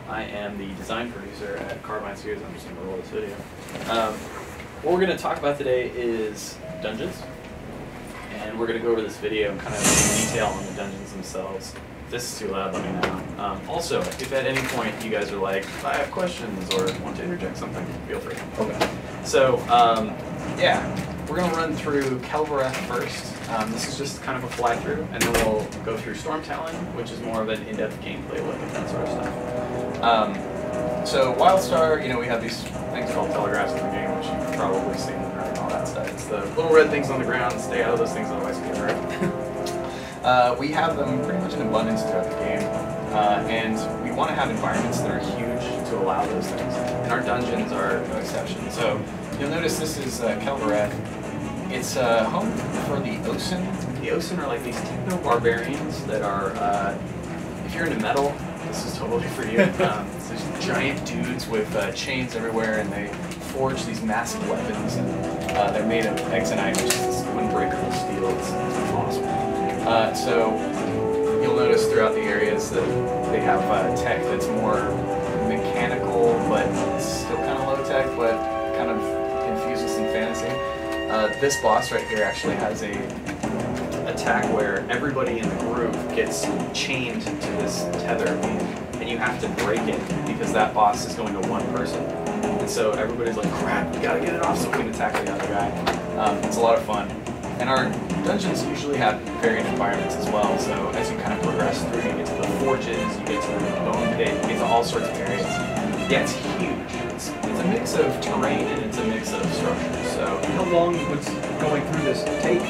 I am the design producer at Carbine Series. I'm just going to roll this video. What we're going to talk about today is dungeons. And we're going to go over this video and kind of detail on the dungeons themselves. If this is too loud, let me know. Also, if at any point you guys are like, I have questions or want to interject something, feel free. Okay. So, yeah, we're going to run through Kelvareth first. This is just kind of a fly-through, and then we'll go through Stormtalon, which is more of an in-depth gameplay look at that sort of stuff. So WildStar, you know, we have these things called telegraphs in the game, which you've probably seen and all that stuff. It's the little red things on the ground. Stay out of those things, otherwise you get hurt. We have them pretty much in abundance throughout the game, and we want to have environments that are huge to allow those things. And our dungeons are no exception. So you'll notice this is Kelvareth. It's home for the Osen. The Osen are like these techno-barbarians that are, if you're into metal, this is totally for you. It's these giant dudes with chains everywhere, and they forge these massive weapons, and they're made of exonite, which is this unbreakable steel. It's awesome. So you'll notice throughout the areas that they have tech that's more mechanical, but still kind of low-tech, but kind of infused with some fantasy. This boss right here actually has a attack where everybody in the group gets chained to this tether, and you have to break it because that boss is going to one person. And so everybody's like, crap, we gotta get it off so we can attack the other guy. It's a lot of fun. And our dungeons usually have varied environments as well, so as you kind of progress through, you get to the forges, you get to the bone pit, you get to all sorts of areas. Yeah, it's huge. It's a mix of terrain and it's a mix of structures. So how long was going through this take?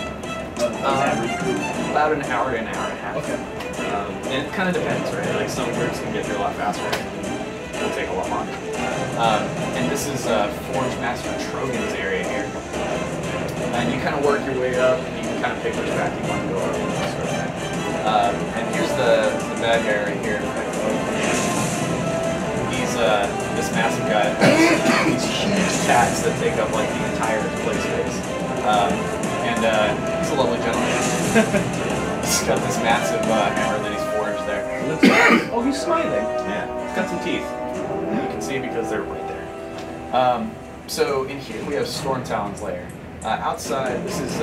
About an hour to an hour and a half. Okay. And it kind of depends, right? Like some groups can get through a lot faster, and it'll take a lot longer. And this is Forge Master Trogan's area here. And you kind of work your way up, and you can kind of pick which path you want to go over. Sort of thing. And here's the bad guy right here. He's this massive guy. These huge attacks that take up like the entire play space. And he's a lovely gentleman. He's got this massive hammer that he's forged there. Oh, he's smiling. Yeah, he's got some teeth. You can see because they're right there. So in here we have Stormtalon's Lair. Outside, this is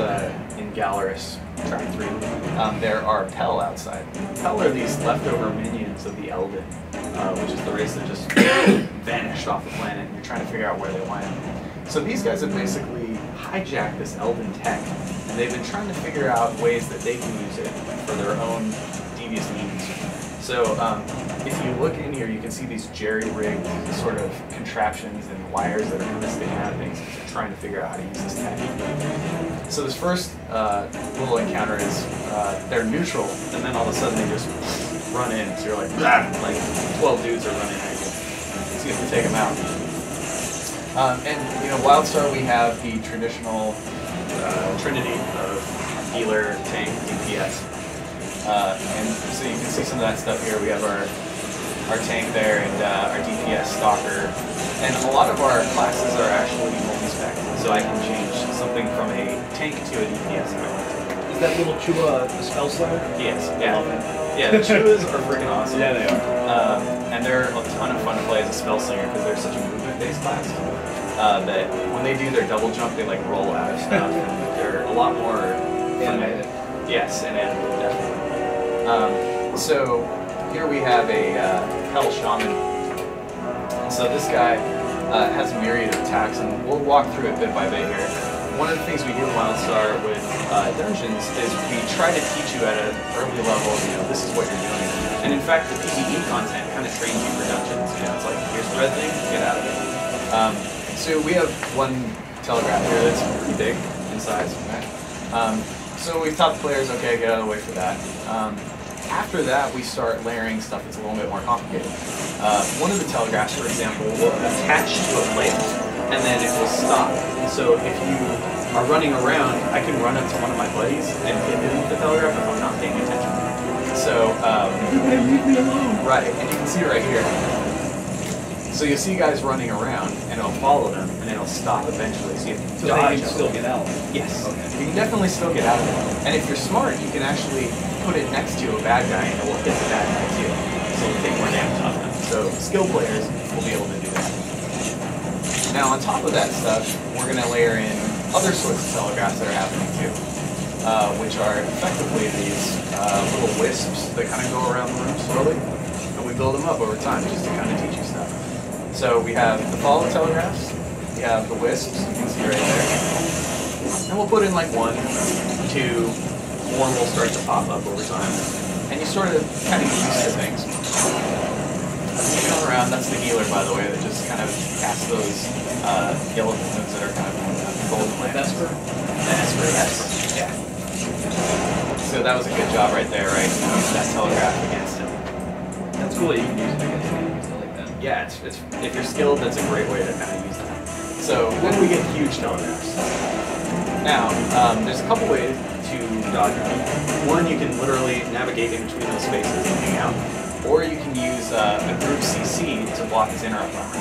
in Galaris, track 3. There are Pell outside. Pell are these leftover minions of the Elden, which is the race that just vanished off the planet, and you're trying to figure out where they went. So these guys have basically hijacked this Elden tech, and they've been trying to figure out ways that they can use it for their own devious means. So if you look in here, you can see these jerry-rigged sort of contraptions and wires that are kind of sticking out of things, trying to figure out how to use this tech. So this first little encounter is they're neutral, and then all of a sudden they just run in. So you're like, blah! Like 12 dudes are running at you. So you have to take them out. And you know, WildStar, we have the traditional trinity of healer, tank, DPS. And so you can see some of that stuff here. We have our tank there and our DPS stalker. And a lot of our classes are actually multi-spec, so I can change something from a tank to a DPS if I want to. Is that little Chua the spell slinger? Yes, yeah. Yeah, the Chuas are freaking awesome. Yeah, they are. And they're a ton of fun to play as a spell slinger because they're such a movement-based class that when they do their double jump, they like roll out of stuff. And they're a lot more animated. Yes, and animated, definitely. So here we have a Hell Shaman. So this guy has a myriad of attacks, and we'll walk through it bit by bit here. One of the things we do in WildStar with dungeons is we try to teach you at an early level, you know, this is what you're doing. And in fact, the PvE content kind of trains you for dungeons. You know, it's like, here's the red thing, get out of it. So we have one telegraph here that's pretty big in size. Right? So we've taught the players, okay, get out of the way for that. After that, we start layering stuff that's a little bit more complicated. One of the telegraphs, for example, will attach to a plate, and then it will stop. So if you are running around, I can run up to one of my buddies and hit him with the telegraph if I'm not paying attention. So, leave me alone. Right, and you can see right here. So you'll see guys running around, and it'll follow them, and it'll stop eventually. So you have to so dodge. They can still get out. Yes. Okay. You can definitely still get out of it. And if you're smart, you can actually put it next to a bad guy, and it will hit the bad guy too. So you take more damage off them. So So skill players will be able to do that. Now on top of that stuff, we're going to layer in other sorts of telegraphs that are happening too, which are effectively these little wisps that kind of go around the room slowly, and we build them up over time just to kind of teach you stuff. So we have the follow telegraphs, we have the wisps, you can see right there, and we'll put in like 1, 2, more will start to pop up over time, and you sort of kind of get used to things. You come around, that's the healer, by the way, that just kind of casts those yellow balloons that are kind of golden lamps. Vesper? Vesper, yes. Yeah. So that was a good job right there, right? Use that telegraph against him. That's cool that you can use it against enemies like that. Yeah, it's if you're skilled, that's a great way to kind of use that. So then we get huge telegraphs. Now, there's a couple ways to dodge them. One, you can literally navigate in between those spaces and hang out. Or you can use a group CC to block his interrupt armor.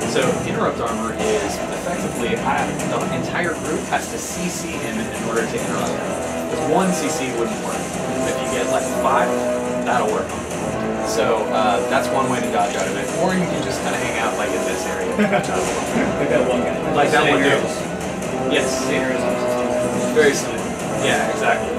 So interrupt armor is effectively the entire group has to CC him in order to interrupt him. Because 1 CC wouldn't work. If you get like 5, that'll work. So that's one way to dodge out of it. Or you can just kind of hang out like in this area. Like that one guy. Like that one dude. Yes. Very similar. Yeah, exactly.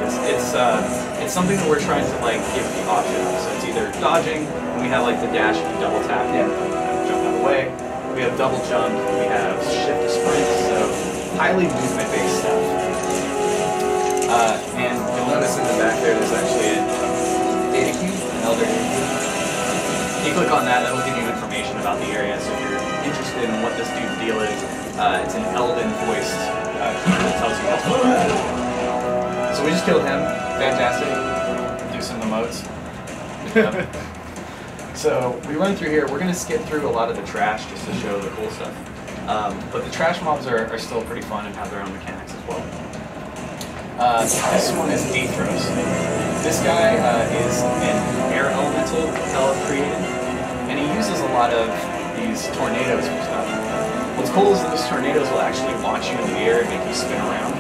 It's something that we're trying to like give the option of. So it's either dodging, and we have like the dash and double tap, jump out of the way. We have double jump, we have shift to sprint, so highly movement based stuff. And you'll notice in the back there's actually a data cube, an elder data cube. You click on that, that'll give you information about the area. So if you're interested in what this dude's deal is, it's an Elven voiced cube that tells you what's going on. So we just killed him. Fantastic. Do some emotes. So we run through here. We're going to skip through a lot of the trash just to show the cool stuff. But the trash mobs are still pretty fun and have their own mechanics as well. This one is Aethros. This guy is an air elemental Hela created, and he uses a lot of these tornadoes for stuff. What's cool is that those tornadoes will actually launch you in the air and make you spin around.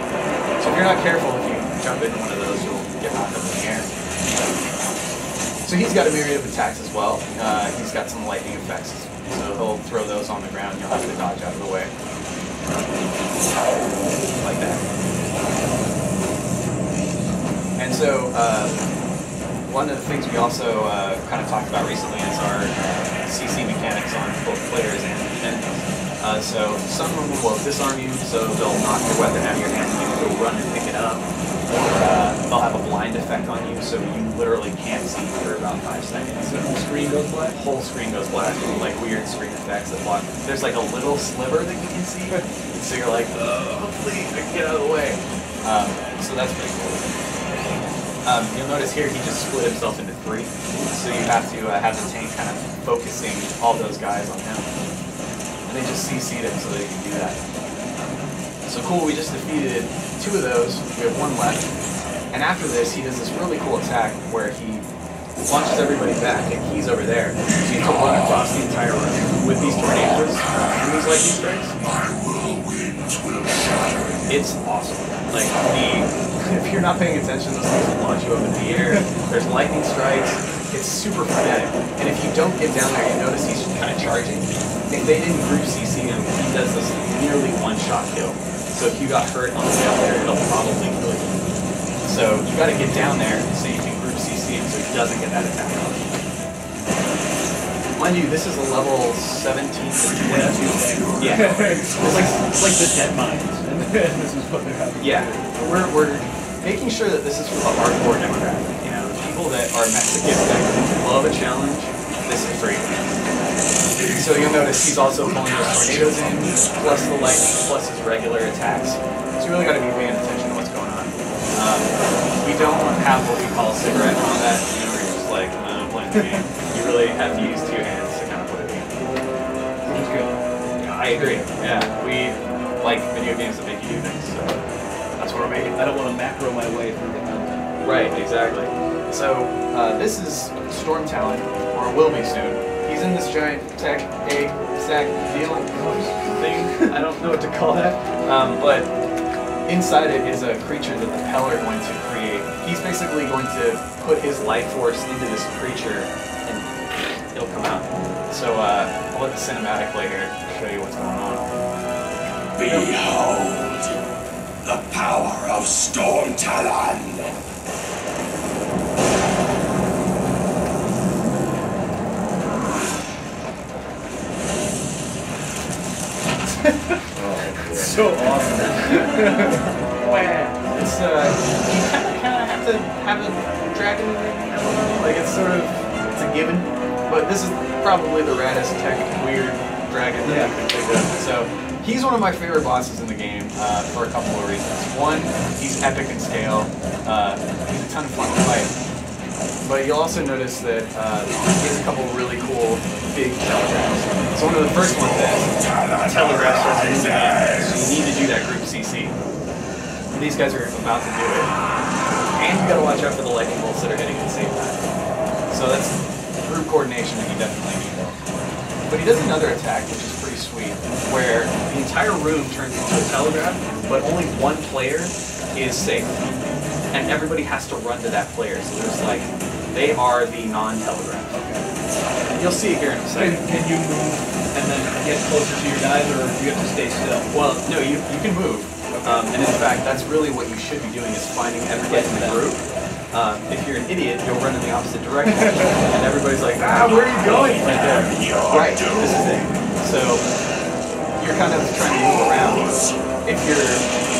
So if you're not careful, if you jump into one of those, you'll get knocked up in the air. So he's got a myriad of attacks as well. He's got some lightning effects, so he'll throw those on the ground and you'll have to dodge out of the way. Like that. And so one of the things we also kind of talked about recently is our CC mechanics on both players and enemies. So some of them will disarm you, so they'll knock your weapon out of your hand and you can go run and pick it up. Or they'll have a blind effect on you, so you literally can't see for about 5 seconds. So the whole screen goes black? The whole screen goes black, like weird screen effects that block. There's like a little sliver that you can see, so you're like, hopefully I can get out of the way. So that's pretty cool. You'll notice here he just split himself into 3, so you have to have the tank kind of focusing all those guys on him. And they just CC'd him so they can do that. So cool, we just defeated 2 of those, we have 1 left. And after this, he does this really cool attack where he launches everybody back and he's over there. So you can run across the entire room with these tornadoes and these lightning strikes. It's awesome. Like, if you're not paying attention, those things will launch you up in the air. There's lightning strikes. It's super frenetic. And if you don't get down there, you notice he's kind of charging. If they didn't group CC him, he does this nearly one-shot kill. So if you got hurt on the way up there, it'll probably kill you. So you got to get down there so you can group CC him so he doesn't get that attack on you. Mind you, this is a level 17 to 22. Yeah. It's like the dead mines. And this is what they're having. Yeah. We're making sure that this is for the hardcore demographic. You know, the people that are masochistic, love a challenge, this is for you. So you'll notice he's also pulling those tornadoes in, plus the lightning, plus his regular attacks. So you really got to be paying attention to what's going on. We don't have what we call cigarette combat, you know, where you're just like, playing the game. You really have to use 2 hands to kind of put it in. Which is good. Yeah, I agree. Yeah, we like video games that make you do things, so that's what we're making. I don't want to macro my way through the content. Right, exactly. So this is Stormtalon, or will be soon. He's in this giant tech egg sack deal thing. I don't know what to call that. But inside it is a creature that the Pell are going to create. He's basically going to put his life force into this creature and he'll come out. So I'll let the cinematic play here to show you what's going on. Behold the power of Stormtalon. So awesome. It's you kind of have to have a dragon in the MMO. Like it's sort of it's a given, but this is probably the raddest tech weird dragon that I can think of. So he's one of my favorite bosses in the game for a couple of reasons. One, he's epic in scale. He's a ton of fun to fight. But you'll also notice that he has a couple of really cool big telegraphs. So one of the first ones is telegraph starts moving in. So you need to do that group CC. And these guys are about to do it. And you gotta watch out for the lightning bolts that are hitting at the same time. So that's group coordination that you definitely need. But he does another attack, which is pretty sweet, where the entire room turns into a telegraph, but only one player is safe. And everybody has to run to that player. So there's like, they are the non-telegraph. Okay. And you'll see it here in a second. Can you move and then get closer to your guys, or do you have to stay still? Well, no, you can move. And in fact, that's really what you should be doing, is finding everybody in the group. If you're an idiot, you'll run in the opposite direction. And everybody's like, where are you going? Right there. Right, this is it. So you're kind of trying to move around.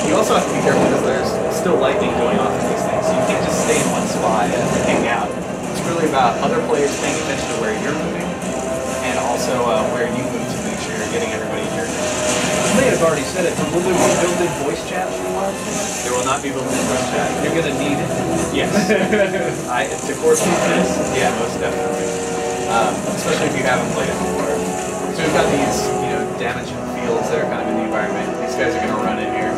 You also have to be careful because there's still lightning going off in these things. So you can't just stay in one spot and hang out. It's really about other players paying attention to where you're moving, and also where you move to make sure you're getting everybody in your You may have already said it, but will there be built-in voice chat for WildStar? There will not be built-in voice chat. You're going to need it. Yes. To course this, yeah, most definitely. Especially if you haven't played it before. So we've got these, damage fields that are kind of in the environment. These guys are going to run in here.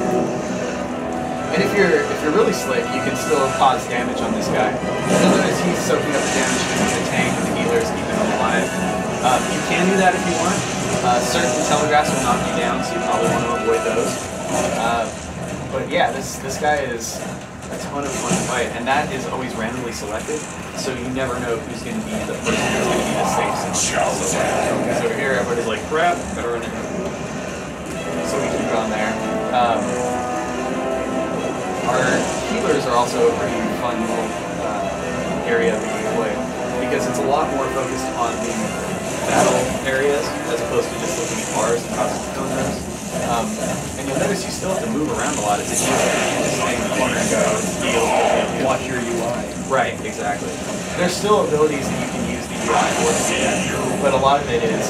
And if you're really slick, you can still cause damage on this guy. You'll notice he's soaking up the damage because the tank and the healers keeping him alive. You can do that if you want. Certain telegraphs will knock you down, so you probably want to avoid those. But yeah, this guy is a ton of fun to fight, and that is always randomly selected, so you never know who's going to be the person who's going to be the safe zone. So here everybody's like, crap, better run in. So we keep on there. Our healers are also a pretty fun little area that we play, because it's a lot more focused on the battle areas as opposed to just looking at bars and toxic those. And you'll notice you still have to move around a lot as a healer. You can't just stay in the corner and go heal. Watch your UI. Right, exactly. There's still abilities that you can use the UI for to do that, but a lot of it is,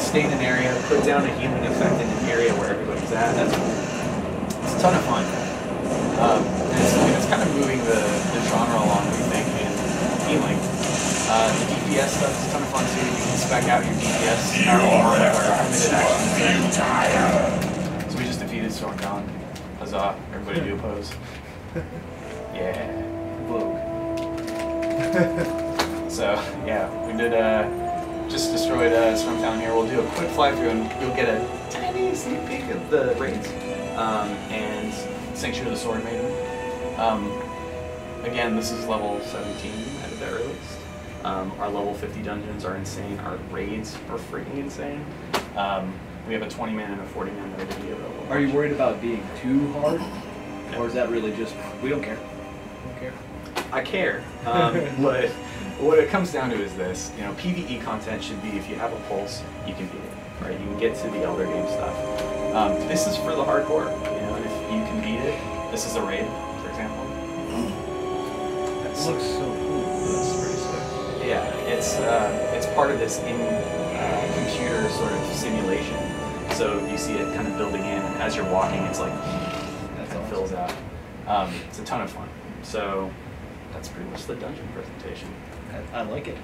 stay in an area, put down a healing effect in an area where everybody's at. It's a ton of fun. And it's kind of moving the genre along, we think, in healing. The DPS stuff is a ton of fun too. You can spec out your DPS or committed actions. So we just defeated Stormtalon. Huzzah. Everybody do a pose. Yeah. Vogue. So, yeah, we did just destroyed Stormtalon here. We'll do a quick fly through and you'll get a tiny sneak peek of the raids. And Sanctuary of the Sword Maiden. Again, this is level 17 at the very least. Our level 50 dungeons are insane. Our raids are freaking insane. We have a 20-man and a 40-man mode video available. Are you worried about being too hard? No. Or is that really just, we don't care? We don't care. I care, but what it comes down to is this. PvE content should be, if you have a pulse, you can beat it. Right? You can get to the Elder Game stuff. This is for the hardcore. And if you can beat it, this is a raid, for example. That looks so cool. That's pretty sick. Yeah, it's part of this computer sort of simulation. So you see it kind of building in, and as you're walking, it's like it fills out. It's a ton of fun. So that's pretty much the dungeon presentation. I like it.